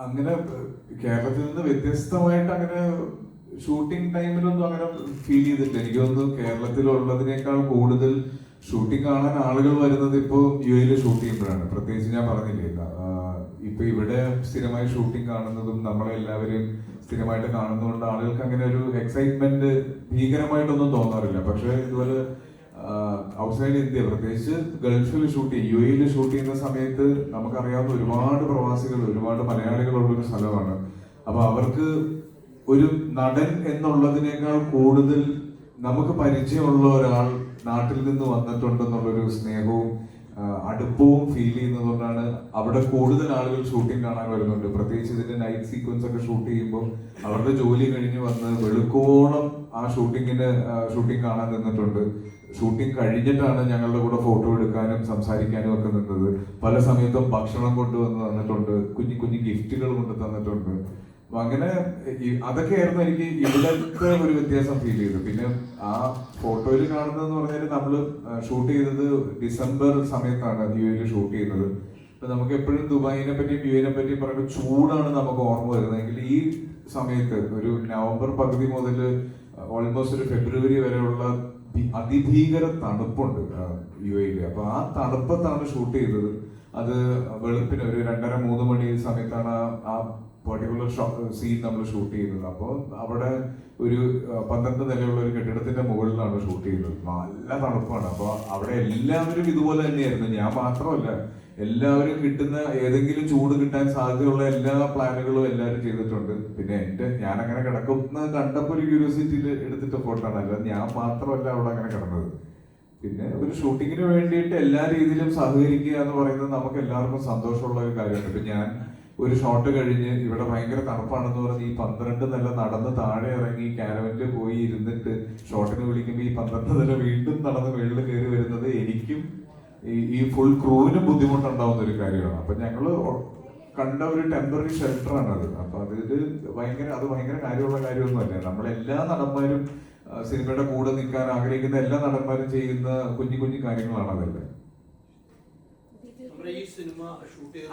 അങ്ങനെ കേരളത്തിൽ നിന്ന് വ്യത്യസ്തമായിട്ട് അങ്ങനെ ഷൂട്ടിംഗ് ടൈമിലൊന്നും അങ്ങനെ ഫീൽ ചെയ്തിട്ടില്ല. എനിക്ക് തോന്നുന്നു കേരളത്തിലുള്ളതിനേക്കാൾ കൂടുതൽ ഷൂട്ടിംഗ് കാണാൻ ആളുകൾ വരുന്നത് ഇപ്പോൾ യു എയിൽ ഷൂട്ട് ചെയ്യുമ്പോഴാണ്. പ്രത്യേകിച്ച് ഞാൻ പറഞ്ഞില്ലേ, ഇപ്പൊ ഇവിടെ സ്ഥിരമായി ഷൂട്ടിംഗ് കാണുന്നതും നമ്മളെ എല്ലാവരും സ്ഥിരമായിട്ട് കാണുന്നതുകൊണ്ട് ആളുകൾക്ക് അങ്ങനെ ഒരു എക്സൈറ്റ്മെന്റ് ഭീകരമായിട്ടൊന്നും തോന്നാറില്ല. പക്ഷെ ഇതുപോലെ ഔട്ട്സൈഡ് ഇന്ത്യ, പ്രത്യേകിച്ച് ഗൾഫിൽ ഷൂട്ട് ചെയ്യും, യു എയിൽ ഷൂട്ട് ചെയ്യുന്ന സമയത്ത് നമുക്കറിയാവുന്ന ഒരുപാട് പ്രവാസികൾ, ഒരുപാട് മലയാളികളുള്ളൊരു സ്ഥലമാണ്. അപ്പൊ അവർക്ക് ഒരു നടൻ എന്നുള്ളതിനേക്കാൾ കൂടുതൽ നമുക്ക് പരിചയമുള്ള ഒരാൾ നാട്ടിൽ നിന്ന് വന്നിട്ടുണ്ടെന്നുള്ളൊരു സ്നേഹവും അടുപ്പവും ഫീൽ ചെയ്യുന്നതുകൊണ്ടാണ് അവിടെ കൂടുതൽ ആളുകൾ ഷൂട്ടിംഗ് കാണാൻ വരുന്നുണ്ട്. പ്രത്യേകിച്ച് ഇതിന്റെ നൈറ്റ് സീക്വൻസ് ഒക്കെ ഷൂട്ട് ചെയ്യുമ്പോൾ അവരുടെ ജോലി കഴിഞ്ഞ് വന്ന് വെളുക്കോളം ആ ഷൂട്ടിംഗ് കാണാൻ നിന്നിട്ടുണ്ട്. ഷൂട്ടിംഗ് കഴിഞ്ഞിട്ടാണ് ഞങ്ങളുടെ കൂടെ ഫോട്ടോ എടുക്കാനും സംസാരിക്കാനും ഒക്കെ നിന്നത്. പല സമയത്തും ഭക്ഷണം കൊണ്ടുവന്ന് തന്നിട്ടുണ്ട്, കുഞ്ഞു കുഞ്ഞു ഗിഫ്റ്റുകൾ കൊണ്ട് തന്നിട്ടുണ്ട്. അപ്പൊ അങ്ങനെ അതൊക്കെയായിരുന്നു എനിക്ക് ഇവിടത്തെ ഒരു വ്യത്യാസം ഫീൽ ചെയ്തത്. പിന്നെ ആ ഫോട്ടോയിൽ കാണുന്നതെന്ന് പറഞ്ഞാൽ നമ്മള് ഷൂട്ട് ചെയ്തത് ഡിസംബർ സമയത്താണ് യു എയിൽ ഷൂട്ട് ചെയ്യുന്നത്. അപ്പൊ നമുക്ക് എപ്പോഴും ദുബായിനെ പറ്റിയും യു എനെ പറ്റിയും പറയുമ്പോൾ ചൂടാണ് നമുക്ക് ഓർമ്മ വരുന്നതെങ്കിൽ ഈ സമയത്ത് ഒരു നവംബർ പകുതി മുതൽ ഓൾമോസ്റ്റ് ഒരു ഫെബ്രുവരി വരെയുള്ള അതിഭീകര തണുപ്പുണ്ട് യു എയിൽ. അപ്പൊ ആ തണുപ്പത്താണ് ഷൂട്ട് ചെയ്തത്. അത് വെളുപ്പിന് ഒരു 2:30-3 മണി സമയത്താണ് ആ പെർട്ടിക്കുലർ സീൻ നമ്മൾ ഷൂട്ട് ചെയ്യുന്നത്. അപ്പോൾ അവിടെ ഒരു 12 നിലയുള്ള ഒരു കെട്ടിടത്തിന്റെ മുകളിലാണ് ഷൂട്ട് ചെയ്യുന്നത്. നല്ല തണുപ്പാണ്. അപ്പൊ അവിടെ എല്ലാവരും ഇതുപോലെ തന്നെയായിരുന്നു. ഞാൻ മാത്രമല്ല, എല്ലാവരും കിട്ടുന്ന ഏതെങ്കിലും ചൂട് കിട്ടാൻ സാധ്യതയുള്ള എല്ലാ പ്ലാനുകളും എല്ലാവരും ചെയ്തിട്ടുണ്ട്. പിന്നെ ഞാൻ അങ്ങനെ കിടക്കുന്ന കണ്ടപ്പോൾ ഒരു ക്യൂരിയോസിറ്റിയിൽ എടുത്തിട്ട് ഫോട്ടോ ആണ്, അല്ലാതെ ഞാൻ മാത്രമല്ല അവിടെ അങ്ങനെ കിടന്നത്. പിന്നെ ഒരു ഷൂട്ടിങ്ങിന് വേണ്ടിയിട്ട് എല്ലാ രീതിയിലും സഹകരിക്കുക എന്ന് പറയുന്നത് നമുക്ക് എല്ലാവർക്കും സന്തോഷമുള്ള ഒരു കാര്യമാണ്. ഇപ്പൊ ഞാൻ ഒരു ഷോട്ട് കഴിഞ്ഞ് ഇവിടെ ഭയങ്കര തണുപ്പാണെന്ന് പറഞ്ഞ് ഈ 12 നില നടന്ന് താഴെ ഇറങ്ങി കാരവനിൽ പോയി ഇരുന്നിട്ട് ഷോട്ടിന് വിളിക്കുമ്പോൾ ഈ 12 നില വീണ്ടും നടന്ന് വെള്ളിൽ കയറി വരുന്നത് എനിക്കും ഈ ഫുൾ ക്രൂവിനും ബുദ്ധിമുട്ടുണ്ടാവുന്ന ഒരു കാര്യമാണ്. അപ്പൊ ഞങ്ങള് കണ്ട ഒരു ടെമ്പററി ഷെൽട്ടറാണ് അത്. അപ്പൊ അത് ഭയങ്കര കാര്യമുള്ള കാര്യമൊന്നുമല്ല. നമ്മളെല്ലാ നടന്മാരും സിനിമയുടെ കൂടെ നിൽക്കാൻ ആഗ്രഹിക്കുന്ന എല്ലാ നടന്മാരും ചെയ്യുന്ന കുഞ്ഞു കുഞ്ഞു കാര്യങ്ങളാണ് അതെല്ലാം. ഈ സിനിമ ഷൂട്ട് ചെയ്ത